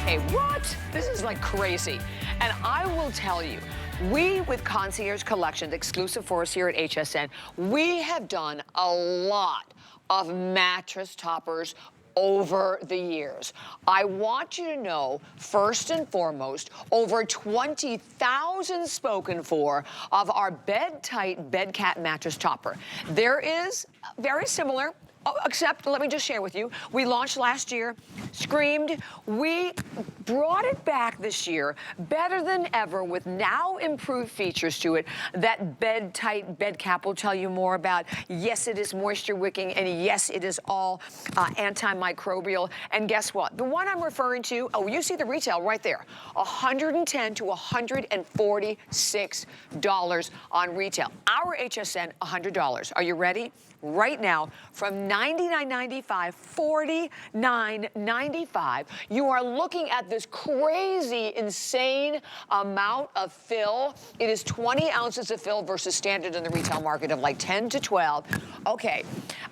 Okay, what? This is like crazy. And I will tell you, we, with Concierge Collection, exclusive for us here at HSN, we have done a lot of mattress toppers over the years. I want you to know, first and foremost, over 20,000 spoken for of our Bedtite Bedcap mattress topper. There is very similar, except, let me just share with you, we launched last year, screamed, we brought it back this year, better than ever, with now improved features to it that Bedtite Bedcap will tell you more about. Yes, it is moisture wicking, and yes, it is all antimicrobial. And guess what? The one I'm referring to, oh, you see the retail right there, $110 to $146 on retail. Our HSN, $100. Are you ready? Right now, from $99.95, $49.95, you are looking at this crazy, insane amount of fill. It is 20 ounces of fill versus standard in the retail market of like 10 to 12. Okay,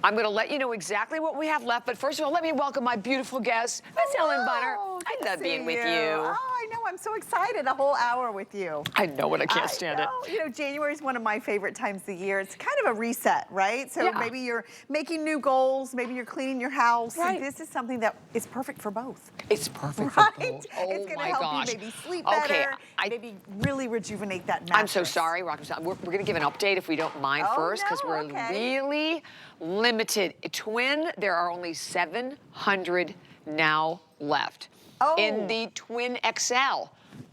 I'm gonna let you know exactly what we have left, but first of all, let me welcome my beautiful guest, Miss Ellen Bunner. I love being with you. Oh, I know, I'm so excited, a whole hour with you. I know it, I can't stand it. You know, January is one of my favorite times of the year. It's kind of a reset, right? So maybe you're making new goals, maybe you're cleaning your house. Right. And this is something that is perfect for both. It's perfect for both. Oh, it's gonna help you maybe sleep better, maybe really rejuvenate that mattress. I'm so sorry, Rock'em. We're gonna give an update if we don't mind first, because we're really limited. Twin, there are only 700 now left. In the Twin XL.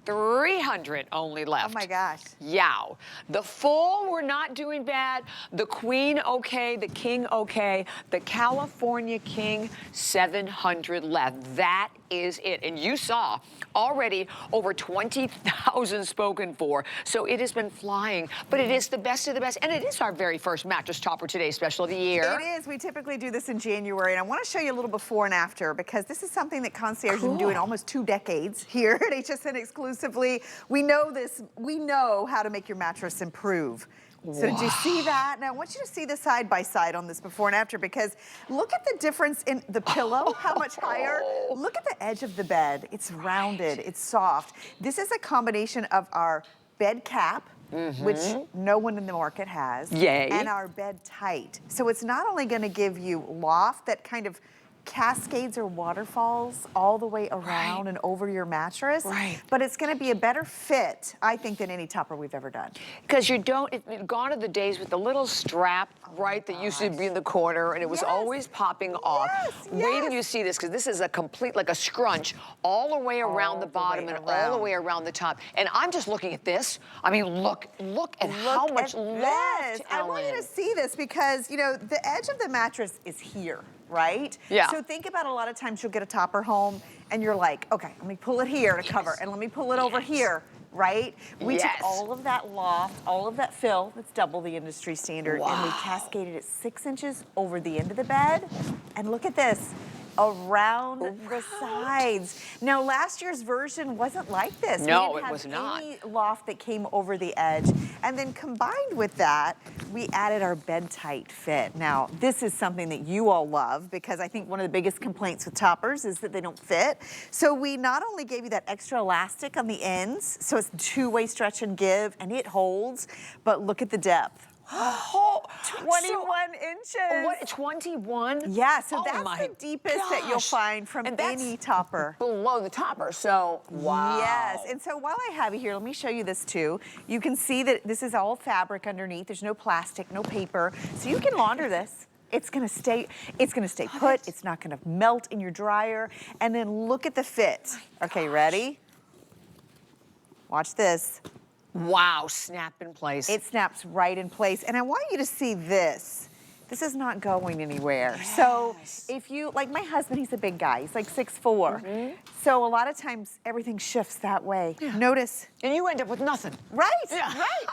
300 only left. Oh my gosh. Yow. The full, we're not doing bad. The Queen, okay. The King, okay. The California King, 700 left. That is it. And you saw already over 20,000 spoken for. So it has been flying, but it is the best of the best. And it is our very first mattress topper today special of the year. It is. We typically do this in January. And I want to show you a little before and after, because this is something that Concierge has been doing almost 2 decades here at HSN exclusively. We know this. We know how to make your mattress improve. So did you see that? Now I want you to see the side by side on this before and after, because look at the difference in the pillow, how much higher. Look at the edge of the bed. It's rounded, it's soft. This is a combination of our bed cap, which no one in the market has, and our Bedtite. So it's not only gonna give you loft that kind of cascades or waterfalls all the way around and over your mattress, but it's going to be a better fit, I think, than any topper we've ever done. Because you don't, gone are the days with the little strap, that used to be in the corner, and it was always popping off. Wait till you see this, because this is a complete, like a scrunch, all the way around the bottom and all the way around the top. And I'm just looking at this. I mean, look at how much loft, I want you to see this, because, you know, the edge of the mattress is here. Right? So think about, a lot of times you'll get a topper home and you're like, okay, let me pull it here to cover, and let me pull it over here, right? We took all of that loft, all of that fill, that's double the industry standard, and we cascaded it 6 inches over the end of the bed. And look at this, around the sides. Now, last year's version wasn't like this. No, it was not. Any loft that came over the edge. And then combined with that, we added our Bedtite fit. Now, this is something that you all love, because I think one of the biggest complaints with toppers is that they don't fit. So we not only gave you that extra elastic on the ends, so it's 2-way stretch and give, and it holds, but look at the depth. 21 inches. What, 21? Yeah, so that's the deepest that you'll find from any topper. Below the topper, so Yes, and so while I have you here, let me show you this too. You can see that this is all fabric underneath. There's no plastic, no paper. So you can launder this. It's gonna stay put. It's not gonna melt in your dryer. And then look at the fit. Okay, ready? Watch this. Wow, snap in place. It snaps right in place. And I want you to see this. This is not going anywhere. So if you, like my husband, he's a big guy. He's like 6'4". So a lot of times everything shifts that way. Notice. And you end up with nothing. Right, right.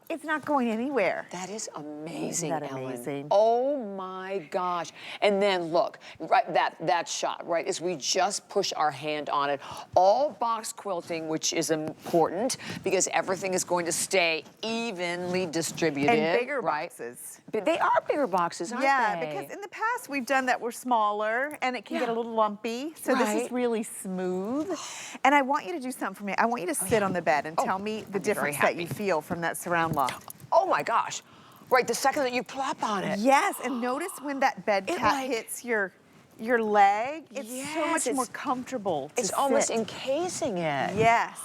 It's not going anywhere. That is amazing, Isn't that Ellen. amazing? Oh my gosh. And then look, right, that shot, right, is we just push our hand on it. All box quilting, which is important because everything is going to stay evenly distributed. And bigger right? boxes. But they are bigger boxes, aren't Yeah, they? because in the past we've done that we're smaller and it can get a little lumpy. So this is really smooth. And I want you to do something for me. I want you to sit on the bed and tell me the difference that you feel from that surround loft. Oh my gosh. Right, the second that you plop on it. Yes, and notice when that bed cap hits your leg, it's so much more comfortable to It's sit. almost encasing it. Yes.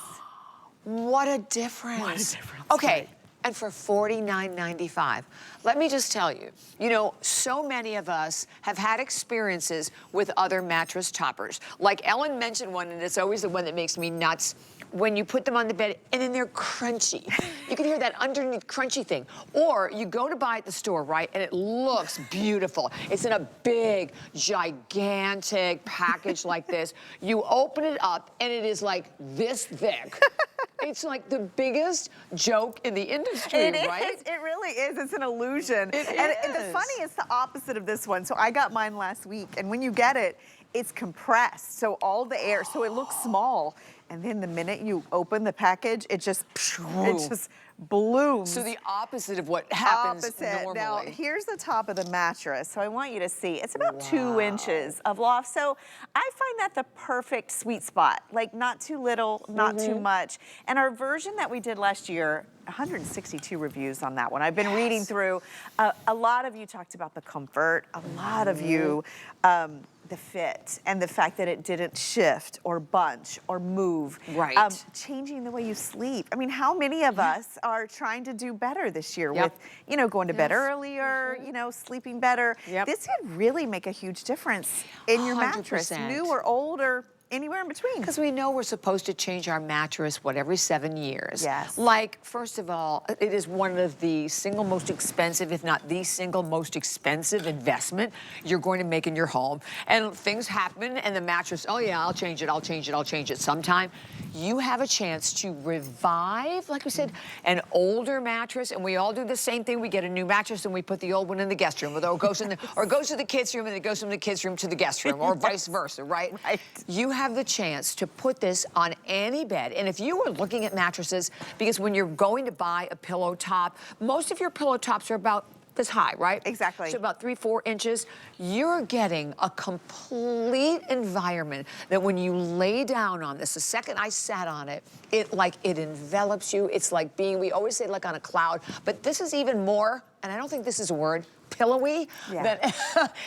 What a difference. What a difference. Okay. Right. And for $49.95, let me just tell you, you know, so many of us have had experiences with other mattress toppers. Like Ellen mentioned one, and it's always the one that makes me nuts, when you put them on the bed and then they're crunchy. You can hear that underneath crunchy thing. Or you go to buy at the store, right, and it looks beautiful. It's in a big, gigantic package like this. You open it up and it is like this thick. It's like the biggest joke in the industry, right? It really is. It's an illusion. It and is. the funny is the opposite of this one. So I got mine last week, and when you get it, it's compressed. So all the air, so it looks small. And then the minute you open the package, it just blooms. So the opposite of what happens normally. Now, here's the top of the mattress. So I want you to see. It's about 2 inches of loft. So I find that the perfect sweet spot. Like not too little, not too much. And our version that we did last year, 162 reviews on that one. I've been reading through. A lot of you talked about the comfort. A lot of you, the fit and the fact that it didn't shift or bunch or move. Right. Changing the way you sleep. I mean, how many of us are trying to do better this year with, you know, going to bed earlier, you know, sleeping better? This could really make a huge difference in your mattress, 100%. new or old or anywhere in between. Because we know we're supposed to change our mattress, what, every 7 years. Yes. Like, first of all, it is one of the single most expensive, if not the single most expensive investment you're going to make in your home. And things happen and the mattress, oh yeah, I'll change it sometime. You have a chance to revive, like we said, an older mattress, and we all do the same thing. We get a new mattress and we put the old one in the guest room, or it goes in the, or it goes to the kids' room and it goes from the kids' room to the guest room, or vice versa, right? Right. You have the chance to put this on any bed. And if you were looking at mattresses, because when you're going to buy a pillow top, most of your pillow tops are about this high, right? Exactly. So about 3-4 inches. You're getting a complete environment that when you lay down on this, the second I sat on it, it envelops you. It's like being, we always say like on a cloud, but this is even more, and I don't think this is a word, pillowy. That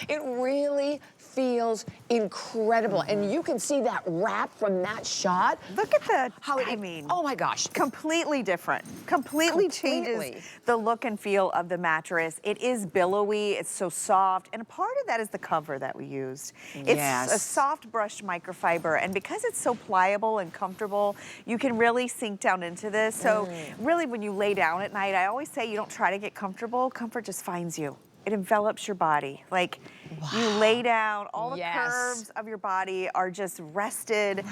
it really feels incredible. And you can see that wrap from that shot. Look at the, I mean, oh my gosh. Completely different. Completely changes the look and feel of the mattress. It is billowy, it's so soft, and a part of that is the cover that we used. It's a soft brushed microfiber, and because it's so pliable and comfortable, you can really sink down into this. So really when you lay down at night, I always say you don't try to get comfortable, comfort just finds you. It envelops your body. Like you lay down, all the curves of your body are just rested.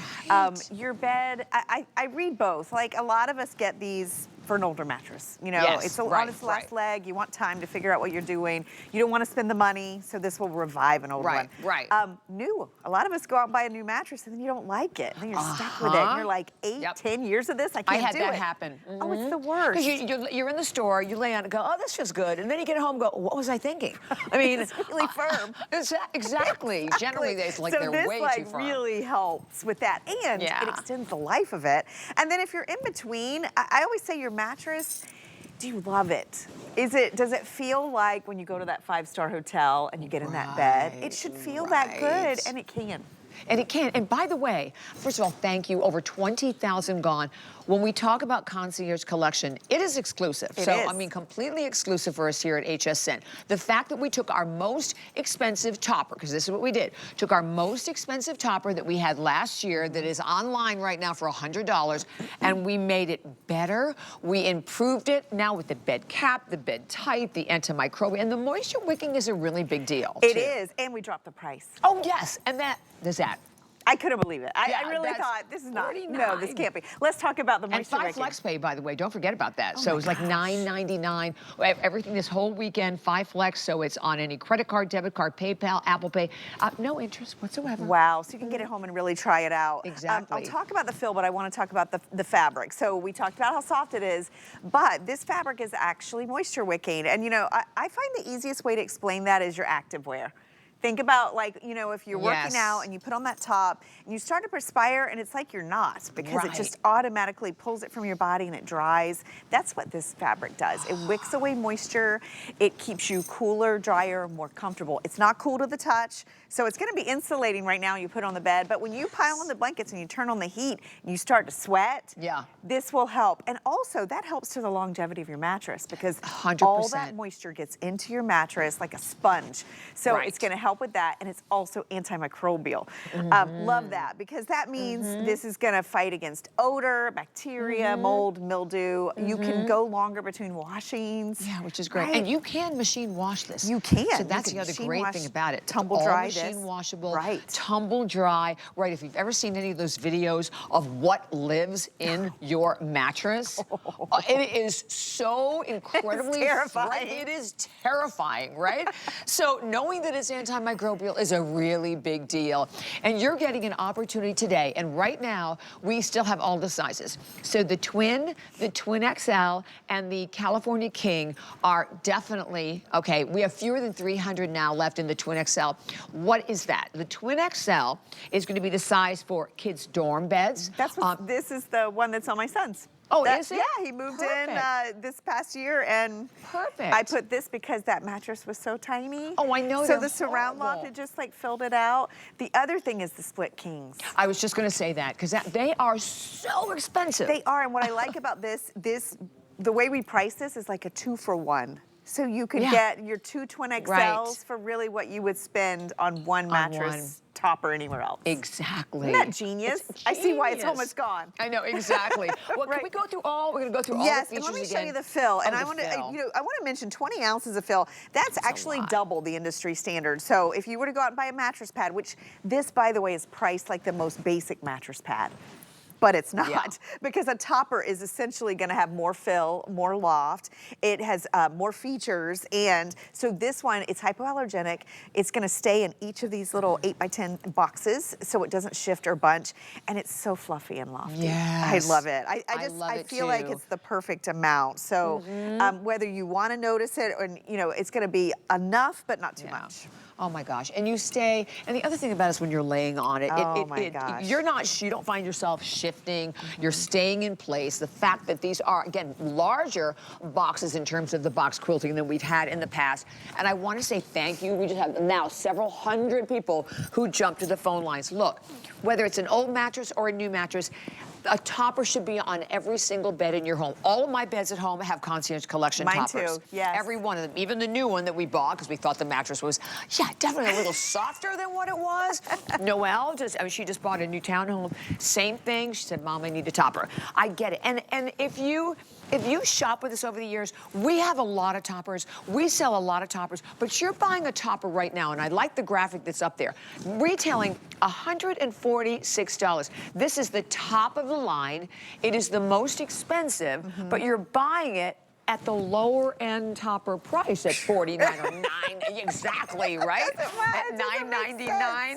Your bed, I read both. Like a lot of us get these for an older mattress. You know, it's on its last leg. You want time to figure out what you're doing. You don't want to spend the money, so this will revive an old one. New. A lot of us go out and buy a new mattress and then you don't like it. And then you're stuck with it. And you're like, 8-10 years of this, I can't do it. I had that happen. Oh, it's the worst. Because you're in the store, you lay on it, go, oh, this feels good. And then you get home and go, what was I thinking? I mean, it's really firm. Exactly. Generally, they're way too firm. So this really helps with that. And it extends the life of it. And then if you're in between, I always say your mattress, do you love it? Does it feel like when you go to that 5-star hotel and you get in that bed, it should feel that good, and it can. And it can. And by the way, first of all, thank you. Over 20,000 gone. When we talk about Concierge Collection, it is exclusive. I mean, completely exclusive for us here at HSN. The fact that we took our most expensive topper, because this is what we did, took our most expensive topper that we had last year that is online right now for $100, and we made it better. We improved it now with the bed cap, the Bedtite, the antimicrobial, and the moisture wicking is a really big deal. It is, and we dropped the price. Oh, yes, and there's that. I couldn't believe it. Yeah, I really that's thought, this is not, 49. no, this can't be. Let's talk about the And moisture 5 wicking. flex pay, by the way, don't forget about that. Oh So my it's like gosh. $9.99. Everything this whole weekend, 5 flex, so it's on any credit card, debit card, PayPal, Apple Pay. No interest whatsoever. Wow, so you can get it home and really try it out. Exactly. I'll talk about the fill, but I want to talk about the fabric. So we talked about how soft it is, but this fabric is actually moisture wicking. And you know, I find the easiest way to explain that is your activewear. Think about, like, you know, if you're working out and you put on that top and you start to perspire and it's like you're not, because it just automatically pulls it from your body and it dries. That's what this fabric does. It wicks away moisture. It keeps you cooler, drier, more comfortable. It's not cool to the touch, so it's gonna be insulating right now. You put it on the bed, but when you pile on the blankets and you turn on the heat and you start to sweat, this will help. And also that helps to the longevity of your mattress, because 100%. all that moisture gets into your mattress like a sponge. So it's gonna help with that, and it's also antimicrobial. Love that, because that means this is gonna fight against odor, bacteria, mold, mildew. You can go longer between washings. Yeah, which is great. And you can machine wash this. You can. So that's the other great thing about it. Tumble dry this. Machine washable, tumble dry. Right, if you've ever seen any of those videos of what lives in your mattress, it is so incredibly terrifying. It is terrifying, right? So knowing that it's antimicrobial is a really big deal. And you're getting an opportunity today. And right now, we still have all the sizes. So the Twin XL, and the California King are definitely, okay, we have fewer than 300 now left in the Twin XL. What is that? The Twin XL is going to be the size for kids' dorm beds. That's what, this is the one that's on my son's. Oh, is it? Yeah, he moved in this past year, and I put this because that mattress was so tiny. Oh, I know. So the surround loft, it just like filled it out. The other thing is the split kings. I was just going to say that, because they are so expensive. They are, and what I like about this, the way we price this is like a 2-for-1. So you could get your 2 Twin XLs for really what you would spend on one mattress topper anywhere else. Exactly. Isn't that genius? I see why it's almost gone. I know, exactly. Well, can we go through all? We're going to go through all the features again. Yes, and let me show you the fill. And I want to, I want to mention 20 ounces of fill. That's actually double the industry standard. So if you were to go out and buy a mattress pad, which this, by the way, is priced like the most basic mattress pad, but it's not, because a topper is essentially going to have more fill, more loft. It has more features, and so this one, it's hypoallergenic. It's going to stay in each of these little 8x10 boxes, so it doesn't shift or bunch, and it's so fluffy and lofty. Yes. I love it. I feel like it's the perfect amount. So whether you want to notice it, or it's going to be enough, but not too much. Oh my gosh, and you stay, and the other thing about it is when you're laying on it, you don't find yourself shifting, you're staying in place. The fact that these are, again, larger boxes in terms of the box quilting than we've had in the past. And I want to say thank you. We just have now several hundred people who jump to the phone lines. Look, whether it's an old mattress or a new mattress, a topper should be on every single bed in your home. All of my beds at home have Concierge Collection toppers. Mine too, yes. Every one of them, even the new one that we bought because we thought the mattress was, definitely a little softer than what it was. Noelle, she just bought a new townhome. Same thing. She said, Mom, I need a topper. I get it. And if you shop with us over the years, we have a lot of toppers. We sell a lot of toppers, but you're buying a topper right now, and I like the graphic that's up there. Retailing $146. This is the top of the line. It is the most expensive, but you're buying it at the lower end topper price at $49 or $9, exactly, right? At $9.99.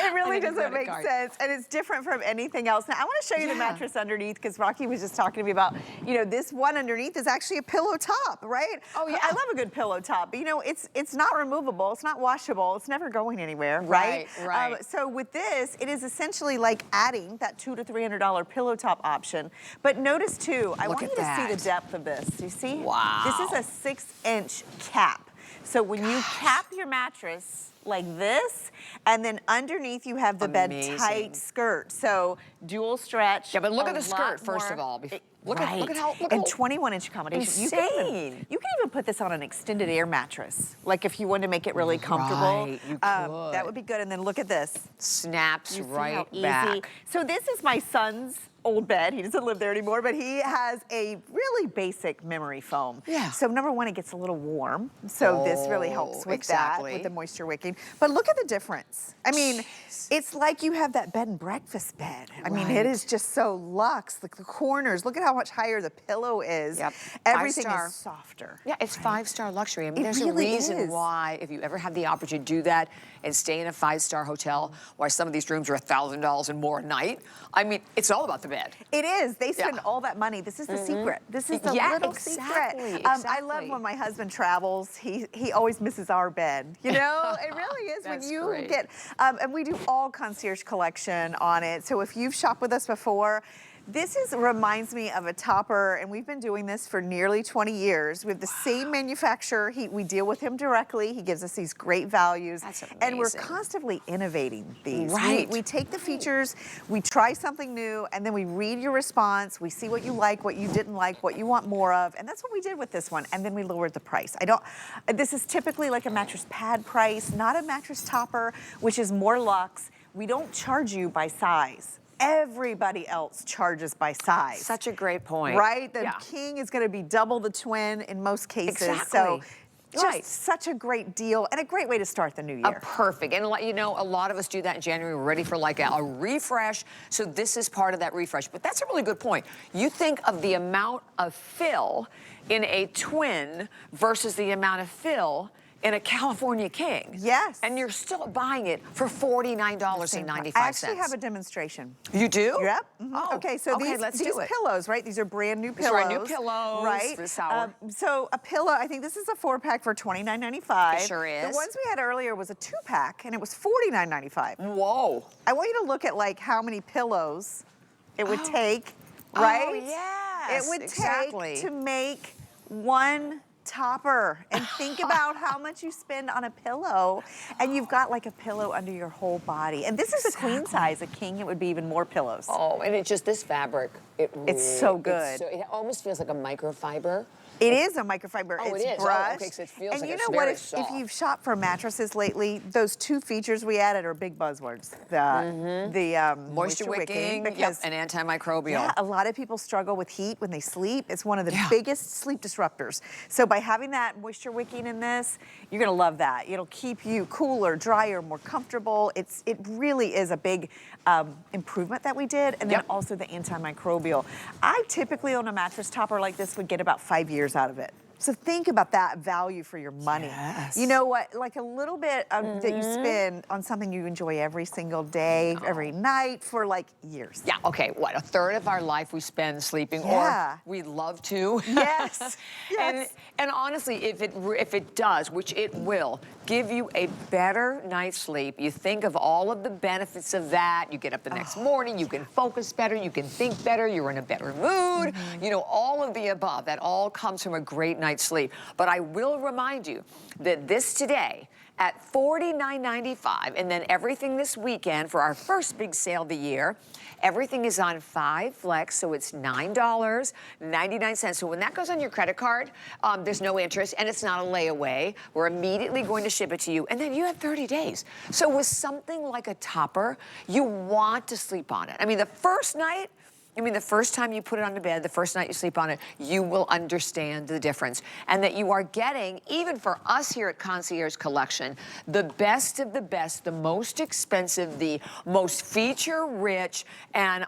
It really doesn't make sense, and it's different from anything else. Now, I want to show you the mattress underneath, because Rocky was just talking to me about, this one underneath is actually a pillow top, right? Oh, yeah. I love a good pillow top, but, it's not removable, it's not washable, it's never going anywhere, right? Right. So with this, it is essentially like adding that $200 to $300 pillow top option. But notice, too, I want you to see the depth of this. You see? Wow. This is a 6-inch cap. So when you cap your mattress like this, and then underneath you have the Bedtite skirt. So dual stretch. Yeah, but look at the skirt, first of all. Look at how, and 21-inch accommodation. Insane. You can even put this on an extended air mattress. Like if you wanted to make it really comfortable. Right, you could. That would be good. And then look at this. Snaps right easy. back. So this is my son's old bed. He doesn't live there anymore, but he has a really basic memory foam. Yeah. So number one, it gets a little warm. So this really helps with that, with the moisture wicking. But look at the difference. I mean, it's like you have that bed and breakfast bed. I mean, it is just so luxe. The corners, look at how much higher the pillow is. Yep. Everything is softer. Yeah, it's 5-star luxury. I mean, there's really a reason why, if you ever have the opportunity to do that and stay in a 5-star hotel, why some of these rooms are $1,000 and more a night. I mean, it's all about the bed. It is. They spend all that money. This is the secret. This is the little secret. I love when my husband travels. He always misses our bed. You know, it really is when you get. And we do all Concierge Collection on it. So if you've shopped with us before, this reminds me of a topper, and we've been doing this for nearly 20 years. We have the same manufacturer. We deal with him directly. He gives us these great values. That's amazing. And we're constantly innovating these. Right. We take the features, we try something new, and then we read your response. We see what you like, what you didn't like, what you want more of. And that's what we did with this one. And then we lowered the price. This is typically like a mattress pad price, not a mattress topper, which is more luxe. We don't charge you by size. Everybody else charges by size. Such a great point. Right? The king is going to be double the twin in most cases. Exactly. So just such a great deal and a great way to start the new year. Perfect. And you know, a lot of us do that in January. We're ready for like a refresh. So this is part of that refresh. But that's a really good point. You think of the amount of fill in a twin versus the amount of fill in a California King. Yes. And you're still buying it for $49.95. I actually have a demonstration. You do? Yep. Oh. Okay, so these pillows, right? These are brand new pillows. Brand new pillows. Right. For sour. So a pillow, I think this is a 4-pack for $29.95. It sure is. The ones we had earlier was a 2-pack, and it was $49.95. Whoa. I want you to look at like how many pillows it would take, right? Oh, yes. It would take to make one topper, and think about how much you spend on a pillow, and you've got like a pillow under your whole body. And this is a queen size. A king, it would be even more pillows. Oh, and it's just this fabric. It's so good. It almost feels like a microfiber. It is a microfiber. Oh, it's it is. brushed. Oh, okay, so it feels and like you it's know what? very If soft. you've shopped for mattresses lately, those 2 features we added are big buzzwords. The moisture wicking because and antimicrobial. Yeah, a lot of people struggle with heat when they sleep. It's one of the biggest sleep disruptors. So by having that moisture wicking in this, you're gonna love that. It'll keep you cooler, drier, more comfortable. It really is a big improvement that we did, and then also the antimicrobial. I typically on a mattress topper like this would get about 5 years out of it. So think about that value for your money. Yes. You know what, like a little bit that you spend on something you enjoy every single day, every night for like years. Yeah, okay, what, a third of our life we spend sleeping, or we love to. Yes, yes. And honestly, if it does, which it will, give you a better night's sleep, you think of all of the benefits of that, you get up the next morning, you can focus better, you can think better, you're in a better mood, you know, all of the above, that all comes from a great night's sleep. But I will remind you that this today, at $49.95, and then everything this weekend for our first big sale of the year, everything is on 5 Flex, so it's $9.99. So when that goes on your credit card, there's no interest, and it's not a layaway. We're immediately going to ship it to you, and then you have 30 days. So with something like a topper, you want to sleep on it. I mean, the first night, the first time you put it on the bed, the first night you sleep on it, you will understand the difference. And that you are getting, even for us here at Concierge Collection, the best of the best, the most expensive, the most feature-rich, and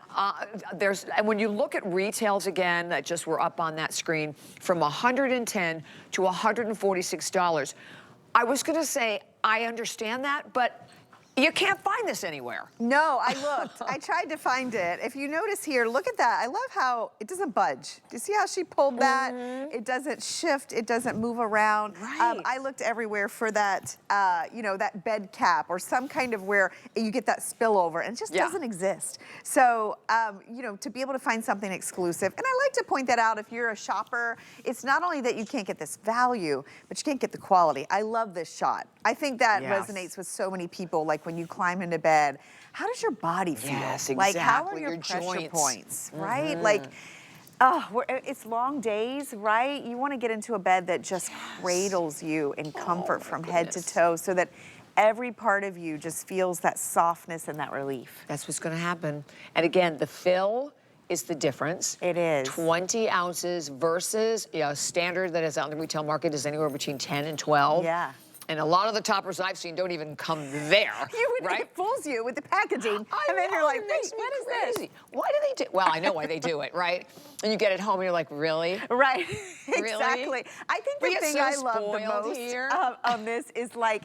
when you look at retails again, that just were up on that screen, from $110 to $146. I was gonna say, I understand that, but you can't find this anywhere. No, I looked. I tried to find it. If you notice here, look at that. I love how it doesn't budge. Do you see how she pulled that? It doesn't shift. It doesn't move around. Right. I looked everywhere for that, you know, that bed cap or some kind of where you get that spillover, and it just doesn't exist. So, you know, to be able to find something exclusive, and I like to point that out if you're a shopper, it's not only that you can't get this value, but you can't get the quality. I love this shot. I think that resonates with so many people. Like when you climb into bed, how does your body feel? Yes, Like how are exactly. your pressure joints. points, right? Like, oh, it's long days, right? You want to get into a bed that just cradles you in comfort from head to toe, so that every part of you just feels that softness and that relief. That's what's going to happen. And again, the fill is the difference. It is. 20 ounces versus standard that is out in the retail market is anywhere between 10 and 12. Yeah. And a lot of the toppers I've seen don't even come there, right? It fools you with the packaging, and then you're like, wait, what is this? Why do they do? Well, I know why they do it, right? And you get it home, and you're like, really? Right, Really? Exactly. I think the thing I love the most on this is like,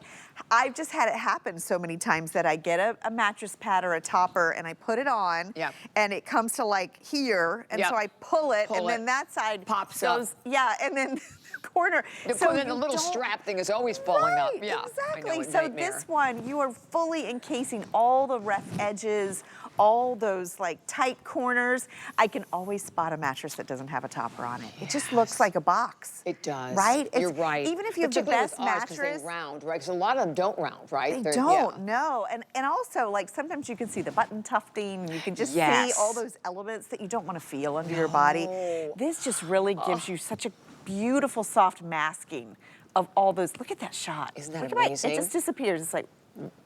I've just had it happen so many times that I get a mattress pad or a topper, and I put it on, and it comes to like here, and so I pull it, and then that side pops goes, up. Yeah, and then corner. So then the little strap thing is always falling up. Yeah, exactly. So this one, you are fully encasing all the rough edges, all those like tight corners. I can always spot a mattress that doesn't have a topper on it. It just looks like a box. It does. Right? You're right. Even if you have the best mattress. They round, right? Because a lot of them don't round, right? They don't, no. And also, like, sometimes you can see the button tufting, and you can just see all those elements that you don't want to feel under your body. This just really gives you such a beautiful, soft masking of all those. Look at that shot. Isn't that amazing? amazing? It just disappears. It's like,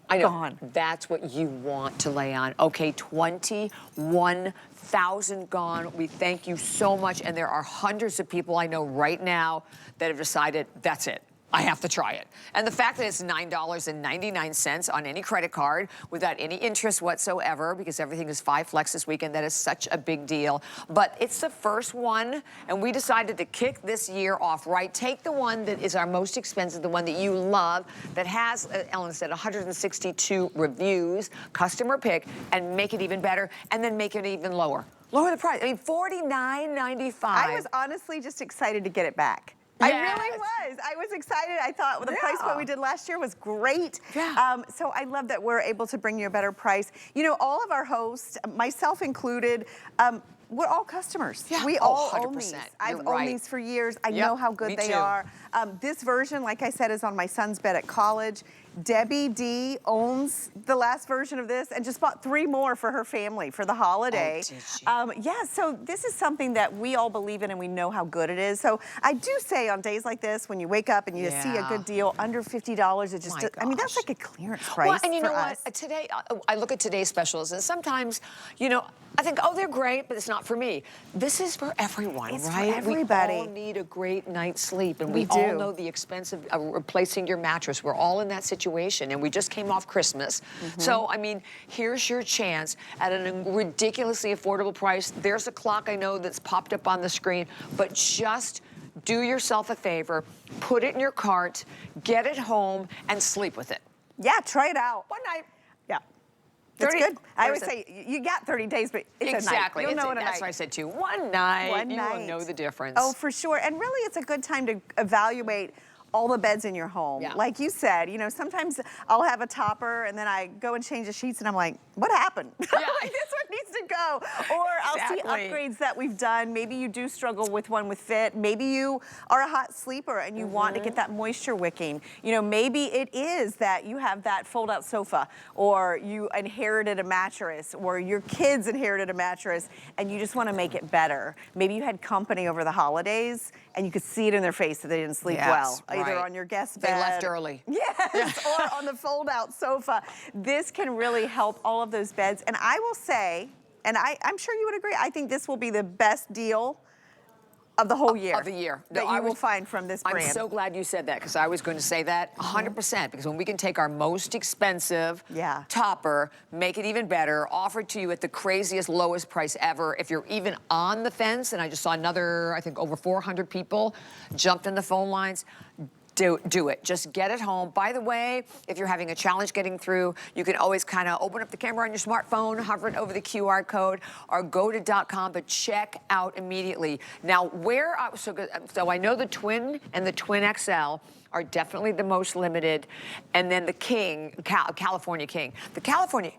I know. gone. That's what you want to lay on. Okay, 21,000 gone. We thank you so much. And there are hundreds of people I know right now that have decided that's it. I have to try it. And the fact that it's $9.99 on any credit card without any interest whatsoever, because everything is 5 flex this weekend, that is such a big deal. But it's the first one, and we decided to kick this year off right. Take the one that is our most expensive, the one that you love, that has, Ellen said, 162 reviews, customer pick, and make it even better, and then make it even lower. Lower the price. I mean, $49.95. I was honestly just excited to get it back. Yes. I really was. I was excited. I thought the price point we did last year was great. Yeah. So I love that we're able to bring you a better price. You know, all of our hosts, myself included, we're all customers. Yeah. We all 100%. own these. I've owned these for years. I know how good they are. This version, like I said, is on my son's bed at college. Debbie D owns the last version of this and just bought 3 more for her family for the holiday. Oh, did she? Yeah, so this is something that we all believe in and we know how good it is. So I do say on days like this, when you wake up and you see a good deal under $50, it just, I mean, that's like a clearance price. Well, and you know us. what? Today, I look at today's specials, and sometimes, you know, I think, oh, they're great, but it's not for me. This is for everyone, it's right? For everybody. We all need a great night's sleep, and we all know the expense of replacing your mattress. We're all in that situation, and we just came off Christmas. So, I mean, here's your chance at a ridiculously affordable price. There's a clock I know that's popped up on the screen, but just do yourself a favor, put it in your cart, get it home, and sleep with it. Yeah, try it out. One night. Yeah. That's good. I would say you got 30 days, but it's a night. You'll know in a night. That's what I said too. One night. One you night. will know the difference. Oh, for sure. And really, it's a good time to evaluate all the beds in your home. Like you said, you know, sometimes I'll have a topper and then I go and change the sheets and I'm like, what happened? Like, this one needs to go. Or I'll see upgrades that we've done. Maybe you do struggle with one with fit. Maybe you are a hot sleeper and you want to get that moisture wicking. You know, maybe it is that you have that fold-out sofa, or you inherited a mattress, or your kids inherited a mattress and you just want to make it better. Maybe you had company over the holidays and you could see it in their face that they didn't sleep well. Either on your guest bed. They left early. Yes, or on the fold-out sofa. This can really help all of those beds. And I will say, and I'm sure you would agree, I think this will be the best deal of the whole year. Of the year. That you will find from this brand. I'm so glad you said that, because I was going to say that 100%, because when we can take our most expensive topper, make it even better, offer it to you at the craziest, lowest price ever. If you're even on the fence, and I just saw another, I think over 400 people jumped in the phone lines, do it. Just get it home. By the way, if you're having a challenge getting through, you can always kind of open up the camera on your smartphone, hover it over the QR code, or go to .com, but check out immediately. Now, so I know the Twin and the Twin XL are definitely the most limited, and then the King, California King. The California,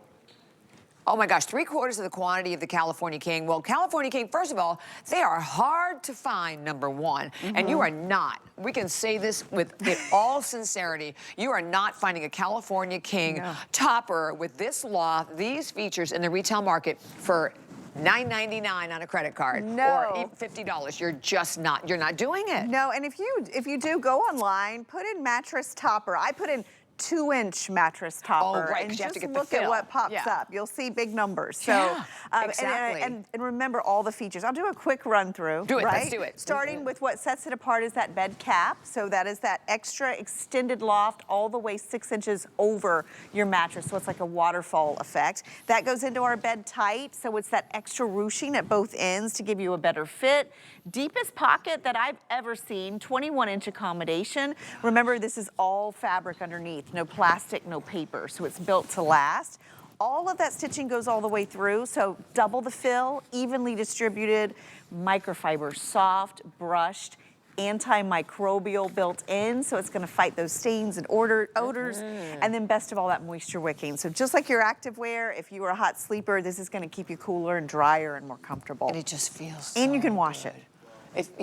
oh my gosh, 3/4 of the quantity of the California King. Well, California King, first of all, they are hard to find, number one. And you are not, we can say this with in all sincerity, you are not finding a California King topper with this loft, these features in the retail market for $9.99 on a credit card, or even $50. You're just not, you're not doing it. No, and if you do, go online, put in mattress topper. I put in 2-inch mattress topper. right, 'cause and you have to just get the look at fill. what pops Yeah. up. You'll see big numbers. So, Yeah, exactly. and remember all the features. I'll do a quick run through. Do it, right? let's do it. Starting with what sets it apart is that bed cap. So that is that extra extended loft all the way 6 inches over your mattress. So it's like a waterfall effect. That goes into our Bedtite. So it's that extra ruching at both ends to give you a better fit. Deepest pocket that I've ever seen, 21-inch accommodation. Remember, this is all fabric underneath, no plastic, no paper, so it's built to last. All of that stitching goes all the way through, so double the fill, evenly distributed, microfiber, soft, brushed, antimicrobial built in, so it's gonna fight those stains and odors, and then best of all, that moisture wicking. So just like your activewear, if you are a hot sleeper, this is gonna keep you cooler and drier and more comfortable. And it just feels And you so can wash good. it.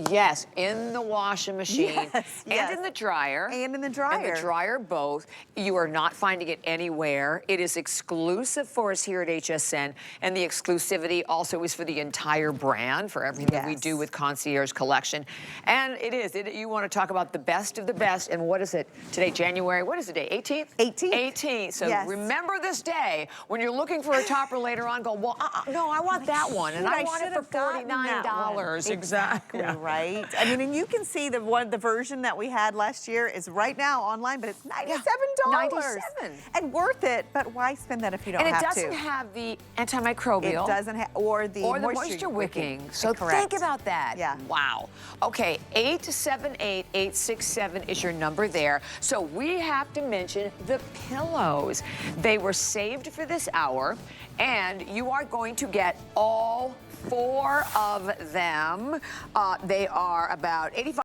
Yes, in the washing machine Yes, and yes. in the dryer. And in the And dryer. the dryer both. You are not finding it anywhere. It is exclusive for us here at HSN, and the exclusivity also is for the entire brand, for everything that we Yes. do with Concierge Collection. And you want to talk about the best of the best, and what is it today, January, what is the day, 18th? 18th. 18th, so Yes. remember this day when you're looking for a topper later on, go, well, no, I want that one, and I want it for $49. Exactly, right? I mean, and you can see the version that we had last year is right now online, but it's $97. $97. And worth it, but why spend that if you don't And have it to? doesn't have the antimicrobial. It doesn't have, or the moisture wicking. So Correct. think about that. Yeah. Wow. Okay, 878-867 is your number there. So we have to mention the pillows. They were saved for this hour, and you are going to get all 4 of them. They are about 85.